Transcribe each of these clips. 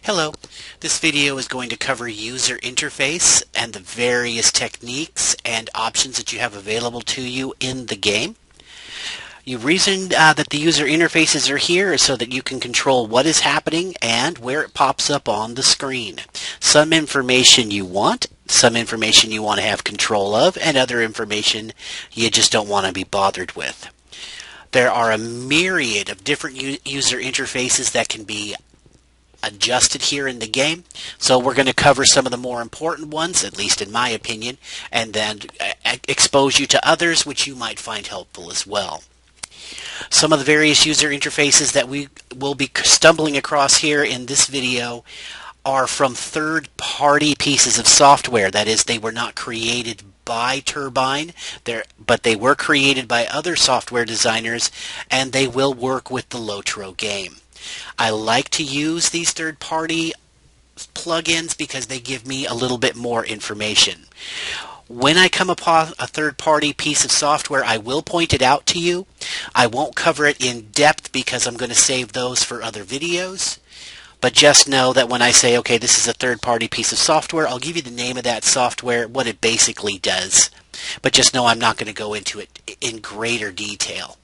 Hello, this video is going to cover user interface and the various techniques and options that you have available to you in the game. The reason that the user interfaces are here is so that you can control what is happening and where it pops up on the screen. Some information you want, some information you want to have control of, and other information you just don't want to be bothered with. There are a myriad of different user interfaces that can be adjusted here in the game, so we're going to cover some of the more important ones, at least in my opinion, and then expose you to others which you might find helpful as well. Some of the various user interfaces that we will be stumbling across here in this video are from third-party pieces of software. That is, they were not created by Turbine, but they were created by other software designers, and they will work with the LOTRO game. I like to use these third-party plugins because they give me a little bit more information. When I come upon a third-party piece of software, I will point it out to you. I won't cover it in depth because I'm going to save those for other videos. But just know that when I say, okay, this is a third-party piece of software, I'll give you the name of that software, what it basically does. But just know I'm not going to go into it in greater detail.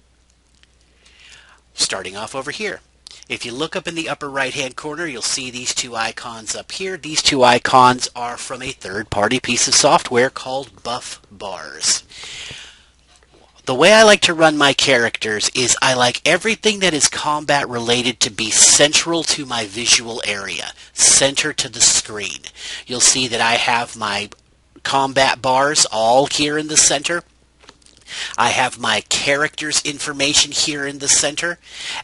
Starting off over here. If you look up in the upper right-hand corner, you'll see these two icons up here. These two icons are from a third-party piece of software called Buff Bars. The way I like to run my characters is I like everything that is combat related to be central to my visual area, center to the screen. You'll see that I have my combat bars all here in the center. I have my character's information here in the center.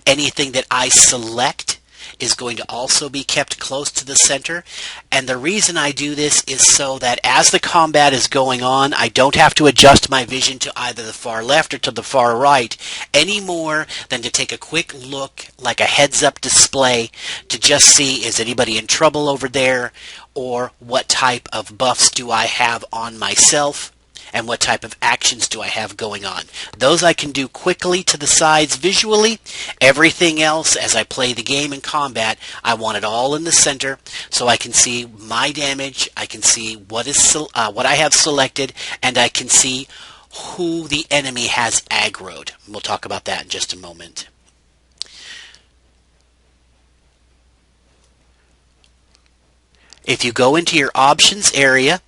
Anything that I select is going to also be kept close to the center. And the reason I do this is so that as the combat is going on, I don't have to adjust my vision to either the far left or to the far right any more than to take a quick look, like a heads-up display, to just see, is anybody in trouble over there, or what type of buffs do I have on myself, and what type of actions do I have going on. Those I can do quickly to the sides visually. Everything else, as I play the game in combat, I want it all in the center so I can see my damage, I can see what I have selected, and I can see who the enemy has aggroed. We'll talk about that in just a moment. If you go into your options area,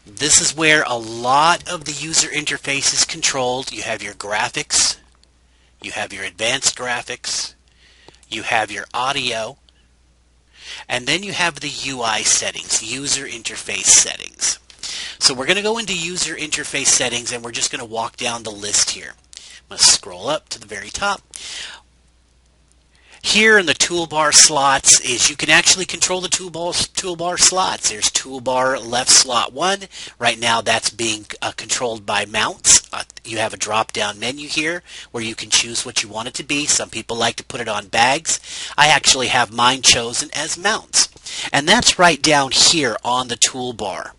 this is where a lot of the user interface is controlled. You have your graphics, you have your advanced graphics, you have your audio, and then you have the UI settings, user interface settings. So we're going to go into user interface settings and we're just going to walk down the list here. I'm going to scroll up to the very top. Here in the toolbar slots is you can actually control the toolbar slots. There's toolbar left slot 1. Right now that's being controlled by mounts. You have a drop-down menu here where you can choose what you want it to be. Some people like to put it on bags. I actually have mine chosen as mounts. And that's right down here on the toolbar.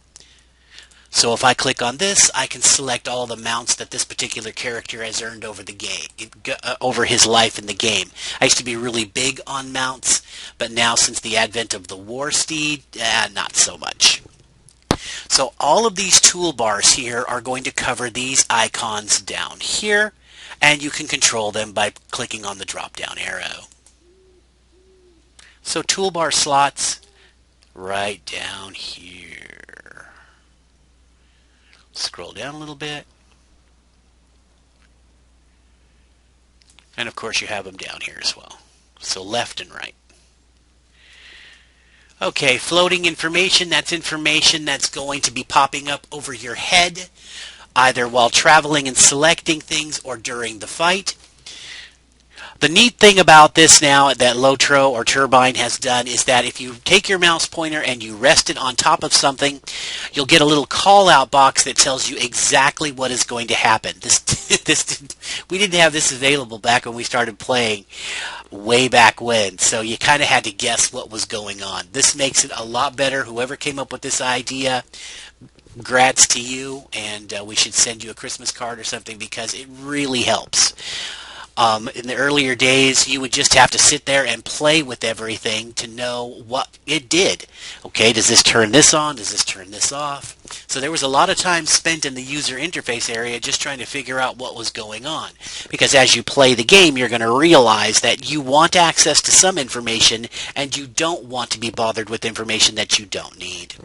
So if I click on this, I can select all the mounts that this particular character has earned over the game, over his life in the game. I used to be really big on mounts, but now since the advent of the War Steed, not so much. So all of these toolbars here are going to cover these icons down here, and you can control them by clicking on the drop-down arrow. So toolbar slots right down here. Scroll down a little bit. And of course you have them down here as well. So left and right. Okay, floating information, that's information that's going to be popping up over your head, either while traveling and selecting things or during the fight. The neat thing about this now that LOTRO or Turbine has done is that if you take your mouse pointer and you rest it on top of something, you'll get a little call-out box that tells you exactly what is going to happen. We didn't have this available back when we started playing way back when, so you kind of had to guess what was going on. This makes it a lot better. Whoever came up with this idea, grats to you, and we should send you a Christmas card or something because it really helps. In the earlier days, you would just have to sit there and play with everything to know what it did. Okay, does this turn this on? Does this turn this off? So there was a lot of time spent in the user interface area just trying to figure out what was going on. Because as you play the game, you're going to realize that you want access to some information and you don't want to be bothered with information that you don't need.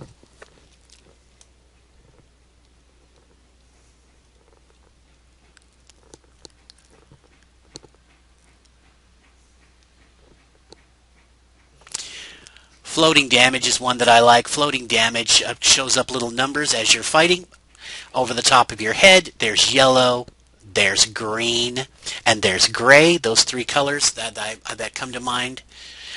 Floating damage is one that I like. Floating damage shows up little numbers as you're fighting. Over the top of your head, there's yellow, there's green, and there's gray. Those three colors that come to mind.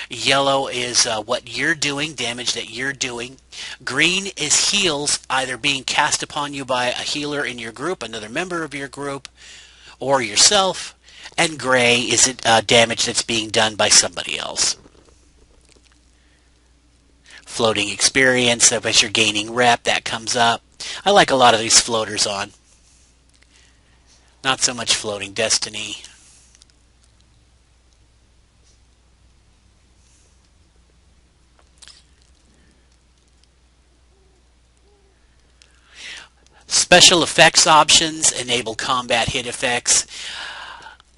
Yellow is what you're doing, damage that you're doing. Green is heals, either being cast upon you by a healer in your group, another member of your group, or yourself. And gray is damage that's being done by somebody else. Floating experience, so as you're gaining rep, that comes up. I like a lot of these floaters on. Not so much floating destiny. Special effects options enable combat hit effects.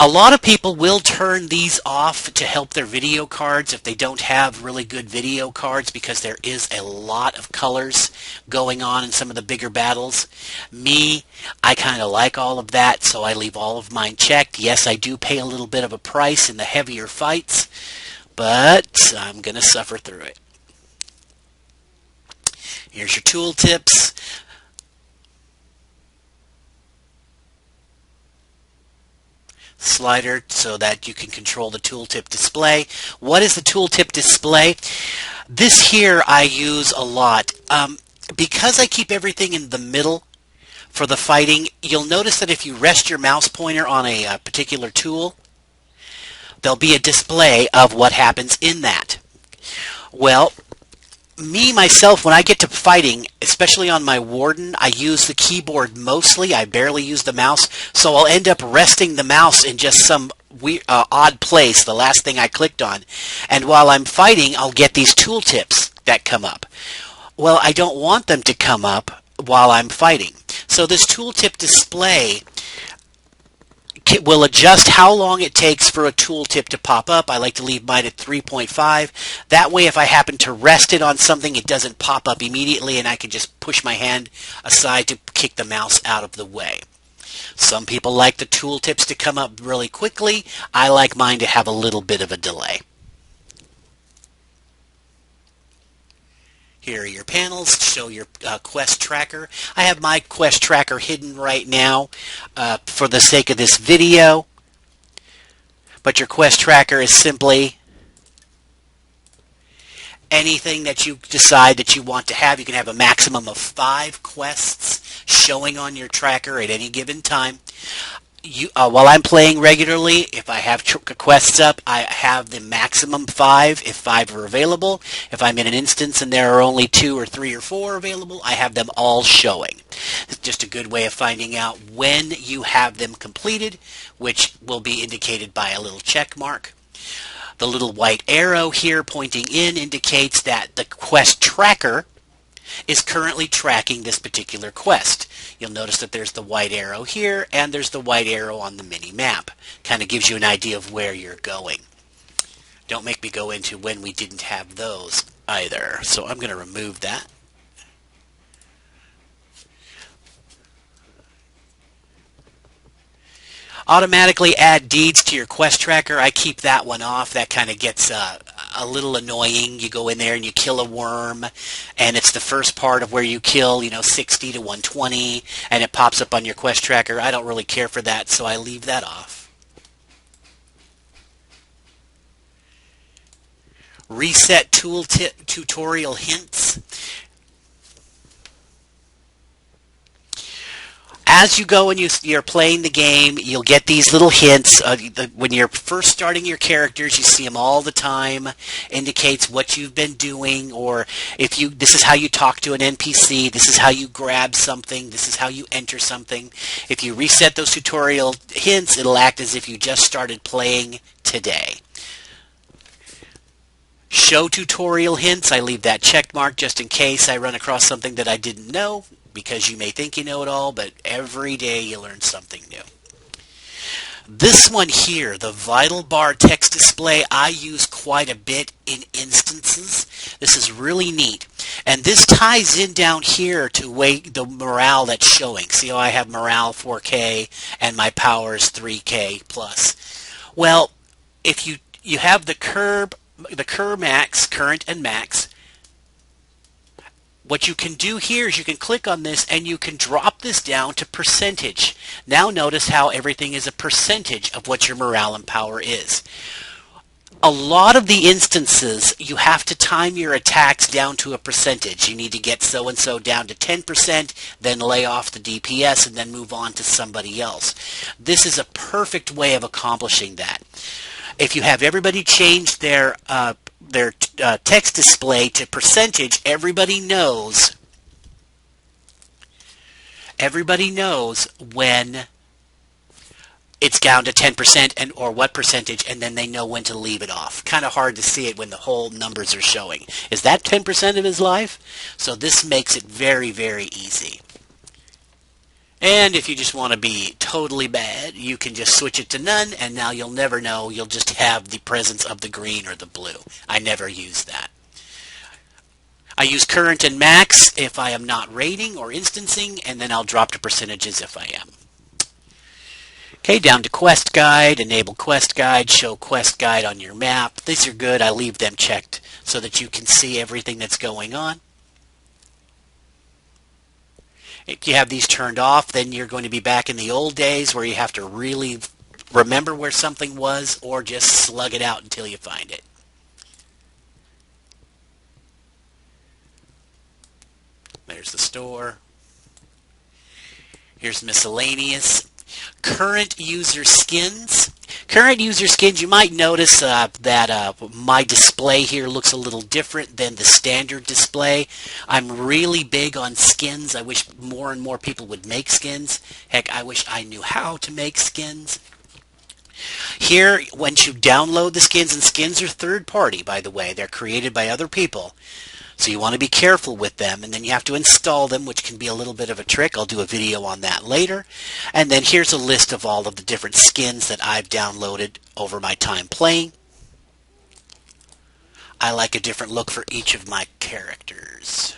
A lot of people will turn these off to help their video cards if they don't have really good video cards, because there is a lot of colors going on in some of the bigger battles. Me, I kind of like all of that, so I leave all of mine checked. Yes, I do pay a little bit of a price in the heavier fights, but I'm going to suffer through it. Here's your tooltips. Slider so that you can control the tooltip display. What is the tooltip display? This here I use a lot. Because I keep everything in the middle for the fighting, you'll notice that if you rest your mouse pointer on a particular tool, there'll be a display of what happens in that. Well, myself, when I get to fighting, especially on my Warden, I use the keyboard mostly. I barely use the mouse, so I'll end up resting the mouse in just some weird, odd place, the last thing I clicked on. And while I'm fighting, I'll get these tooltips that come up. Well, I don't want them to come up while I'm fighting. So this tooltip display will adjust how long it takes for a tooltip to pop up. I like to leave mine at 3.5. That way, if I happen to rest it on something, it doesn't pop up immediately, and I can just push my hand aside to kick the mouse out of the way. Some people like the tooltips to come up really quickly. I like mine to have a little bit of a delay. Here are your panels to show your quest tracker. I have my quest tracker hidden right now for the sake of this video. But your quest tracker is simply anything that you decide that you want to have. You can have a maximum of 5 quests showing on your tracker at any given time. While I'm playing regularly, if I have quests up, I have the maximum 5 if 5 are available. If I'm in an instance and there are only 2 or 3 or 4 available, I have them all showing. It's just a good way of finding out when you have them completed, which will be indicated by a little check mark. The little white arrow here pointing in indicates that the quest tracker is currently tracking this particular quest. You'll notice that there's the white arrow here and there's the white arrow on the mini map. Kind of gives you an idea of where you're going. Don't make me go into when we didn't have those either. So I'm going to remove that. Automatically add deeds to your quest tracker. I keep that one off. That kind of gets a little annoying. You go in there and you kill a worm, and it's the first part of where you kill, 60 to 120, and it pops up on your quest tracker. I don't really care for that, so I leave that off. Reset tooltip tutorial hints. as you go and you're playing the game, you'll get these little hints. When you're first starting your characters, you see them all the time. Indicates what you've been doing, or this is how you talk to an NPC. This is how you grab something. This is how you enter something. If you reset those tutorial hints, it'll act as if you just started playing today. Show tutorial hints. I leave that check mark just in case I run across something that I didn't know, because you may think you know it all, but every day you learn something new. This one here, the Vital Bar text display, I use quite a bit in instances. This is really neat. And this ties in down here to the morale that's showing. See how I have morale 4K and my power is 3K plus. Well, if you have the current and max, what you can do here is you can click on this and you can drop this down to percentage. Now notice how everything is a percentage of what your morale and power is. A lot of the instances, you have to time your attacks down to a percentage. You need to get so-and-so down to 10%, then lay off the DPS, and then move on to somebody else. This is a perfect way of accomplishing that. If you have everybody change their text display to percentage, everybody knows when it's down to 10% or what percentage, and then they know when to leave it off. Kind of hard to see it when the whole numbers are showing. Is that 10% of his life? So this makes it very, very easy. And if you just want to be totally bad, you can just switch it to none, and now you'll never know. You'll just have the presence of the green or the blue. I never use that. I use current and max if I am not rating or instancing, and then I'll drop to percentages if I am. Okay, down to quest guide, enable quest guide, show quest guide on your map. These are good. I leave them checked so that you can see everything that's going on. If you have these turned off, then you're going to be back in the old days where you have to really remember where something was or just slug it out until you find it. There's the store. Here's miscellaneous. Current user skins. Current user skins, you might notice that my display here looks a little different than the standard display. I'm really big on skins. I wish more and more people would make skins. Heck, I wish I knew how to make skins. Here, once you download the skins, and skins are third party, by the way. They're created by other people. So you want to be careful with them, and then you have to install them, which can be a little bit of a trick. I'll do a video on that later. And then here's a list of all of the different skins that I've downloaded over my time playing. I like a different look for each of my characters.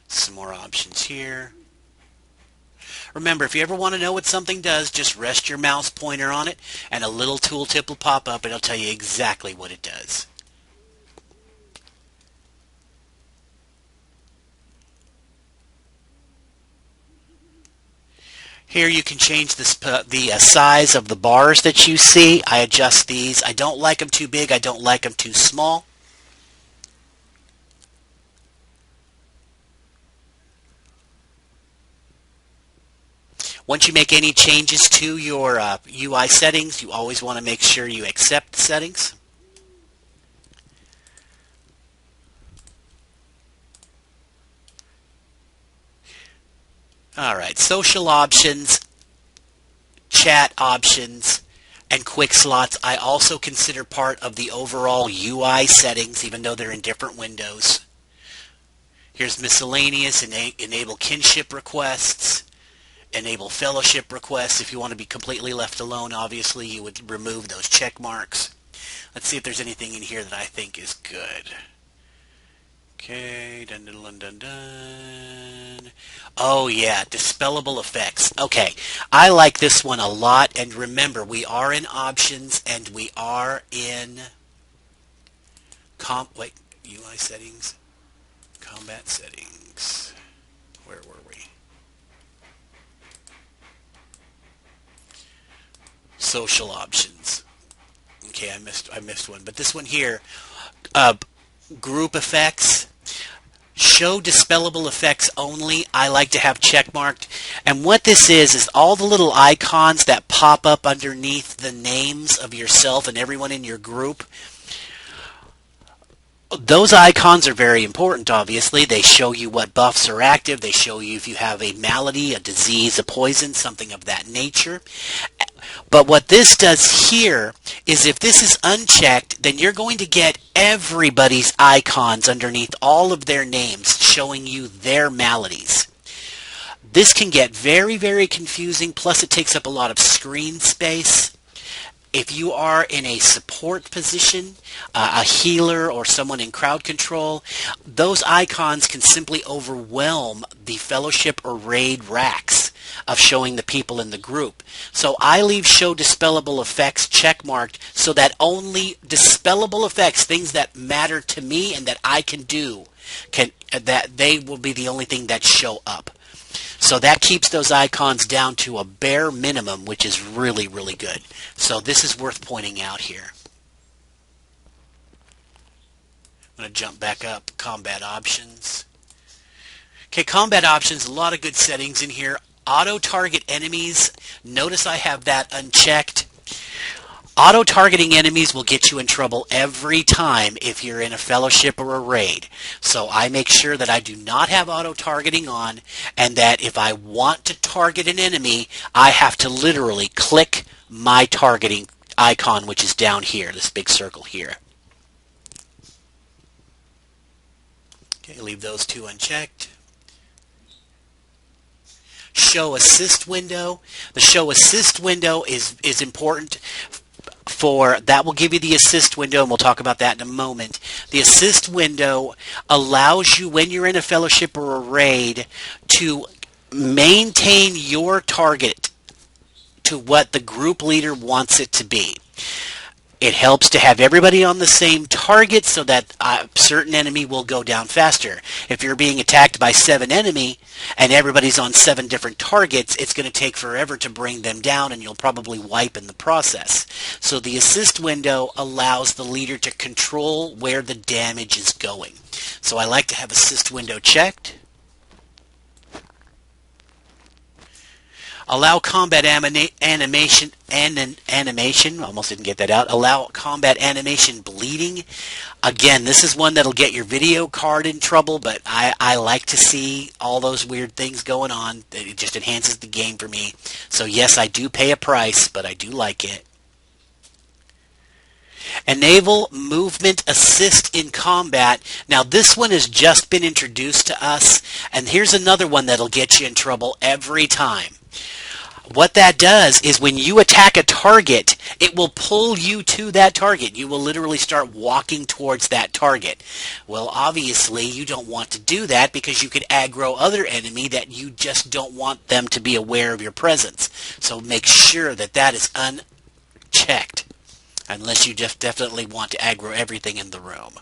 Some more options here. Remember, if you ever want to know what something does, just rest your mouse pointer on it, and a little tooltip will pop up, and it'll tell you exactly what it does. Here you can change the size of the bars that you see. I adjust these. I don't like them too big. I don't like them too small. Once you make any changes to your UI settings, you always want to make sure you accept the settings. Alright, social options, chat options, and quick slots I also consider part of the overall UI settings, even though they're in different windows. Here's miscellaneous, enable kinship requests. Enable fellowship requests. If you want to be completely left alone, obviously you would remove those check marks. Let's see if there's anything in here that I think is good. Okay, dun dun dun dun dun. Oh yeah, dispellable effects. Okay, I like this one a lot, and remember, we are in options and we are in UI settings, combat settings. Where were we? Social options. Okay, I missed one, but this one here, group effects. show dispellable effects only, I like to have checkmarked. And what this is all the little icons that pop up underneath the names of yourself and everyone in your group. Those icons are very important, obviously. They show you what buffs are active. They show you if you have a malady, a disease, a poison, something of that nature. But what this does here is if this is unchecked, then you're going to get everybody's icons underneath all of their names showing you their maladies. This can get very, very confusing, plus it takes up a lot of screen space. If you are in a support position, a healer or someone in crowd control, those icons can simply overwhelm the fellowship or raid racks of showing the people in the group. So I leave show dispellable effects checkmarked so that only dispellable effects, things that matter to me and that I can do, that they will be the only thing that show up. So that keeps those icons down to a bare minimum, which is really, really good. So this is worth pointing out here. I'm going to jump back up. Combat options. Okay, combat options, a lot of good settings in here. Auto-target enemies. Notice I have that unchecked. Auto-targeting enemies will get you in trouble every time if you're in a fellowship or a raid. So I make sure that I do not have auto-targeting on, and that if I want to target an enemy, I have to literally click my targeting icon, which is down here, this big circle here. Okay, leave those two unchecked. Show assist window. The show assist window is important. That will give you the assist window, and we'll talk about that in a moment. The assist window allows you, when you're in a fellowship or a raid, to maintain your target to what the group leader wants it to be. It helps to have everybody on the same target so that a certain enemy will go down faster. If you're being attacked by 7 enemy and everybody's on 7 different targets, it's going to take forever to bring them down, and you'll probably wipe in the process. So the assist window allows the leader to control where the damage is going. So I like to have assist window checked. Allow combat animation, almost didn't get that out. Allow combat animation bleeding. Again, this is one that'll get your video card in trouble, but I like to see all those weird things going on. It just enhances the game for me. So yes, I do pay a price, but I do like it. Enable movement assist in combat. Now this one has just been introduced to us, and here's another one that'll get you in trouble every time. What that does is when you attack a target, it will pull you to that target. You will literally start walking towards that target. Well, obviously, you don't want to do that because you could aggro other enemy that you just don't want them to be aware of your presence. So make sure that that is unchecked, unless you just definitely want to aggro everything in the room.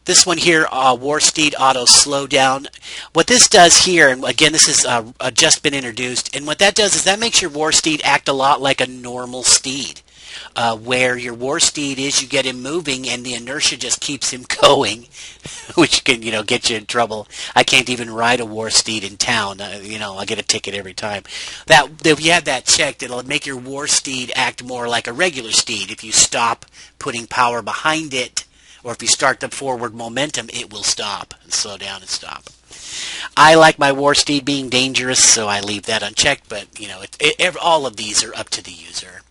This one here, War Steed Auto Slowdown. What this does here, and again this is just been introduced, and what that does is that makes your War Steed act a lot like a normal steed. Where your War Steed is, you get him moving and the inertia just keeps him going, which can, get you in trouble. I can't even ride a War Steed in town. I get a ticket every time. If you have that checked, it'll make your War Steed act more like a regular steed. If you stop putting power behind it, or if you start the forward momentum, it will stop and slow down and stop. I like my War Steed being dangerous, so I leave that unchecked, but all of these are up to the user.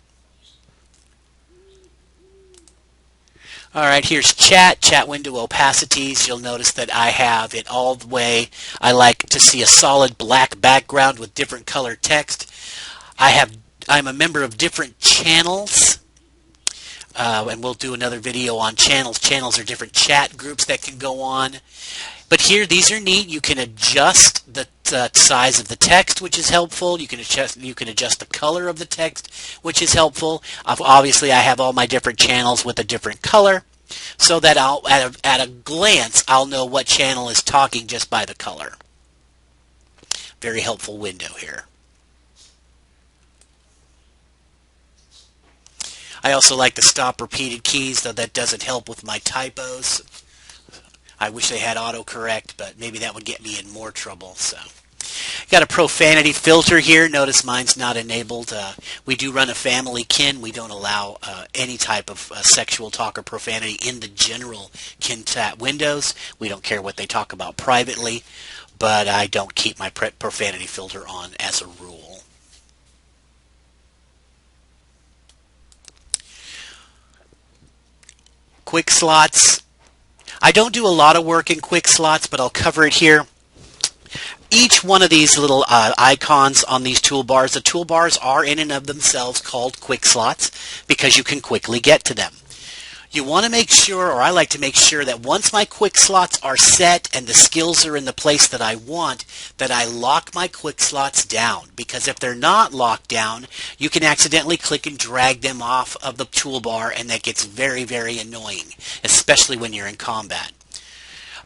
Alright, here's chat window opacities. You'll notice that I have it all the way. I like to see a solid black background with different color text. I'm a member of different channels. And we'll do another video on channels. Channels are different chat groups that can go on. But here, these are neat. You can adjust the size of the text, which is helpful. You can adjust the color of the text, which is helpful. Obviously, I have all my different channels with a different color, so that at a glance, I'll know what channel is talking just by the color. Very helpful window here. I also like to stop repeated keys, though that doesn't help with my typos. I wish they had autocorrect, but maybe that would get me in more trouble. So, got a profanity filter here. Notice mine's not enabled. We do run a family kin. We don't allow any type of sexual talk or profanity in the general KinTat windows. We don't care what they talk about privately, but I don't keep my profanity filter on as a rule. Quick slots. I don't do a lot of work in quick slots, but I'll cover it here. Each one of these little icons on these toolbars, the toolbars are in and of themselves called quick slots because you can quickly get to them. You want to make sure, or I like to make sure, that once my quick slots are set and the skills are in the place that I want, that I lock my quick slots down. Because if they're not locked down, you can accidentally click and drag them off of the toolbar, and that gets very, very annoying, especially when you're in combat.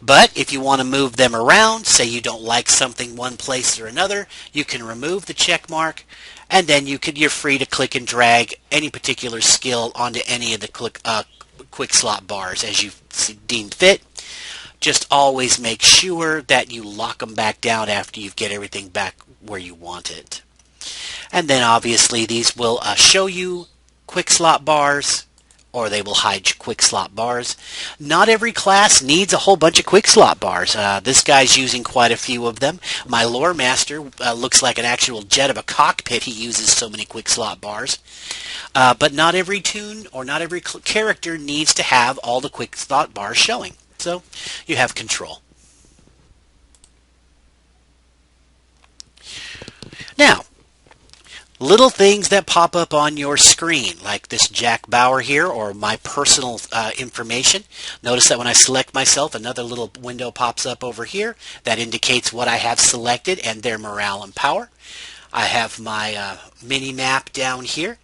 But if you want to move them around, say you don't like something one place or another, you can remove the check mark, and then you're free to click and drag any particular skill onto any of the quick slot bars as you deem fit. Just always make sure that you lock them back down after you get everything back where you want it. And then obviously these will show you quick slot bars, or they will hide quick slot bars. Not every class needs a whole bunch of quick slot bars. This guy's using quite a few of them. My lore master looks like an actual jet of a cockpit. He uses so many quick slot bars. But not every toon or not every character needs to have all the quick slot bars showing. So you have control. Now, little things that pop up on your screen, like this Jack Bauer here, or my personal information. Notice that when I select myself, another little window pops up over here that indicates what I have selected and their morale and power. I have my mini map down here.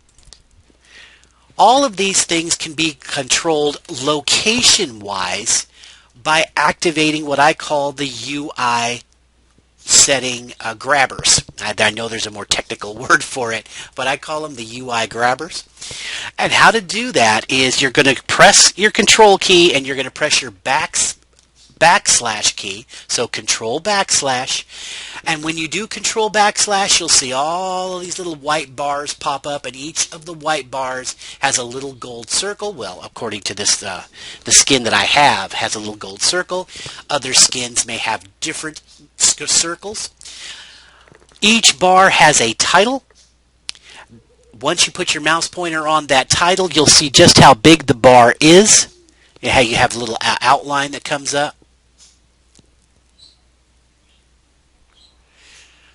All of these things can be controlled location-wise by activating what I call the UI setting grabbers. I know there's a more technical word for it, but I call them the UI grabbers. And how to do that is you're going to press your control key and you're going to press your backslash key, so control backslash, and when you do control backslash, you'll see all of these little white bars pop up, and each of the white bars has a little gold circle. Well, according to this, the skin that I have has a little gold circle. Other skins may have different circles. Each bar has a title. Once you put your mouse pointer on that title, you'll see just how big the bar is. You have a little outline that comes up.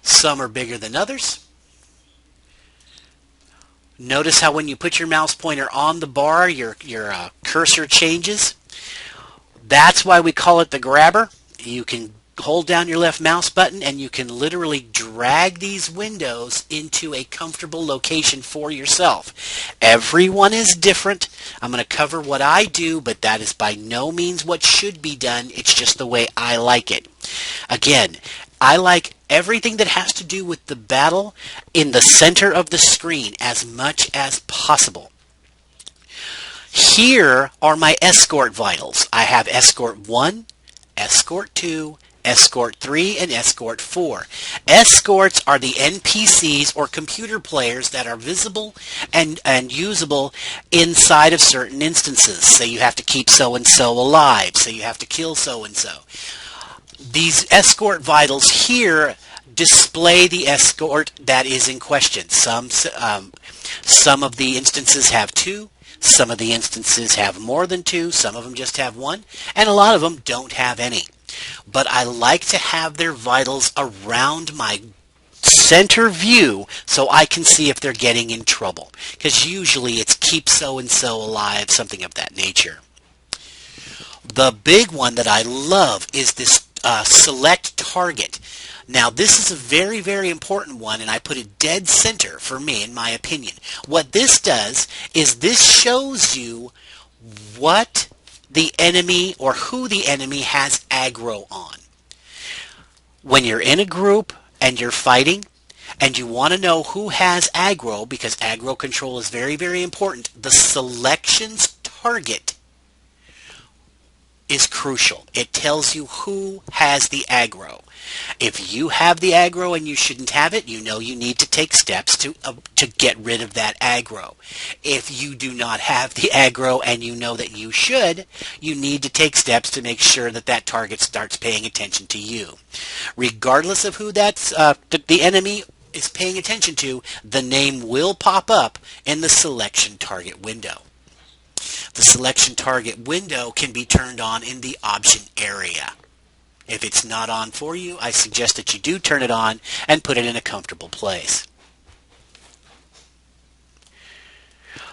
Some are bigger than others. Notice how when you put your mouse pointer on the bar, your cursor changes. That's why we call it the grabber. You can hold down your left mouse button and you can literally drag these windows into a comfortable location for yourself. Everyone is different. I'm going to cover what I do, but that is by no means what should be done. It's just the way I like it. Again, I like everything that has to do with the battle in the center of the screen as much as possible. Here are my escort vitals. I have escort 1, escort 2, escort 3, and escort 4. Escorts are the NPCs or computer players that are visible and usable inside of certain instances. Say you have to keep so-and-so alive. Say you have to kill so-and-so. These escort vitals here display the escort that is in question. Some of the instances have 2. Some of the instances have more than 2. Some of them just have 1. And a lot of them don't have any. But I like to have their vitals around my center view so I can see if they're getting in trouble. Because usually it's keep so-and-so alive, something of that nature. The big one that I love is this select target. Now this is a very, very important one, and I put it dead center for me, in my opinion. What this does is this shows you what the enemy or who the enemy has aggro on. When you're in a group and you're fighting and you want to know who has aggro, because aggro control is very, very important, the selections target is crucial. It tells you who has the aggro. If you have the aggro and you shouldn't have it, you know you need to take steps to get rid of that aggro. If you do not have the aggro and you know that you should, you need to take steps to make sure that that target starts paying attention to you. Regardless of who that's the enemy is paying attention to, the name will pop up in the selection target window. The selection target window can be turned on in the option area. If it's not on for you, I suggest that you do turn it on and put it in a comfortable place.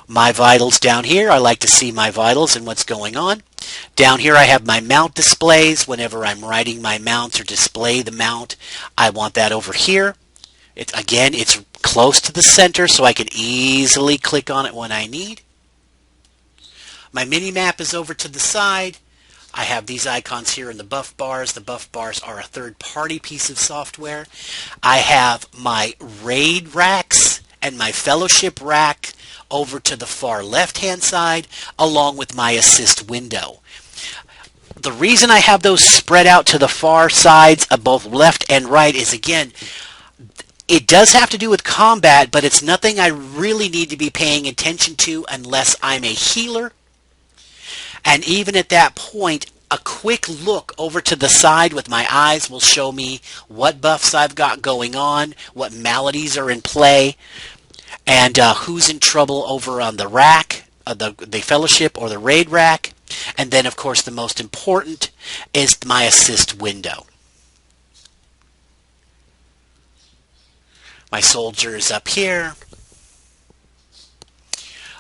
My vitals down here, I like to see my vitals and what's going on. Down here I have my mount displays. Whenever I'm writing my mounts or display the mount, I want that over here. Again, it's close to the center so I can easily click on it when I need. My mini map is over to the side. I have these icons here in the buff bars. The buff bars are a third-party piece of software. I have my raid racks and my fellowship rack over to the far left-hand side, along with my assist window. The reason I have those spread out to the far sides of both left and right is, again, it does have to do with combat, but it's nothing I really need to be paying attention to unless I'm a healer. And even at that point, a quick look over to the side with my eyes will show me what buffs I've got going on, what maladies are in play, and who's in trouble over on the rack, the fellowship or the raid rack. And then, of course, the most important is my assist window. My soldier is up here.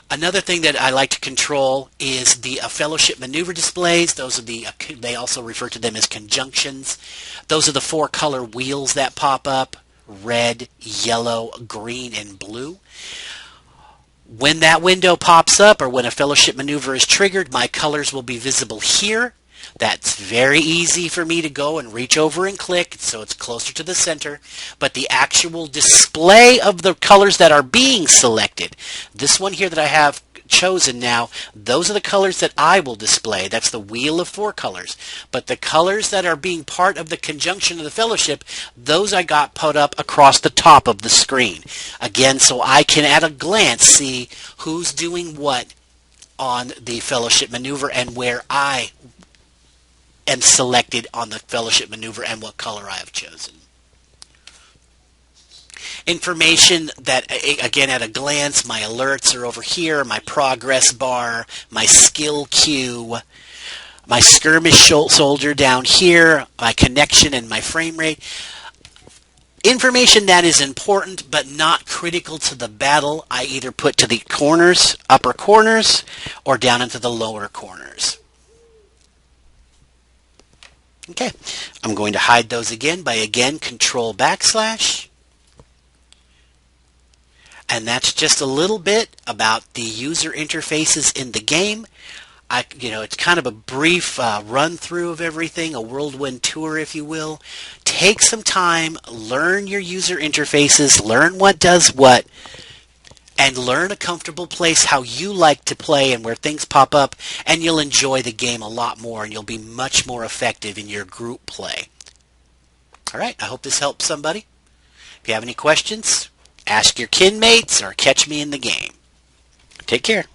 Another thing that I like to control is the fellowship maneuver displays. Those are they also refer to them as conjunctions. Those are the 4 color wheels that pop up: red, yellow, green, and blue. When that window pops up, or when a fellowship maneuver is triggered, my colors will be visible here. That's very easy for me to go and reach over and click, so it's closer to the center. But the actual display of the colors that are being selected, this one here that I have chosen now, those are the colors that I will display. That's the wheel of 4 colors. But the colors that are being part of the conjunction of the fellowship, those I got put up across the top of the screen. Again, so I can at a glance see who's doing what on the fellowship maneuver and where I am selected on the fellowship maneuver and what color I have chosen. Information that, again, at a glance, my alerts are over here, my progress bar, my skill queue, my skirmish soldier down here, my connection and my frame rate. Information that is important but not critical to the battle, I either put to the corners, upper corners, or down into the lower corners. Okay, I'm going to hide those again by, again, Control /. And that's just a little bit about the user interfaces in the game. It's kind of a brief run through of everything, a whirlwind tour, if you will. Take some time, learn your user interfaces, learn what does what, and learn a comfortable place how you like to play and where things pop up, and you'll enjoy the game a lot more, and you'll be much more effective in your group play. All right, I hope this helps somebody. If you have any questions, ask your kin mates or catch me in the game. Take care.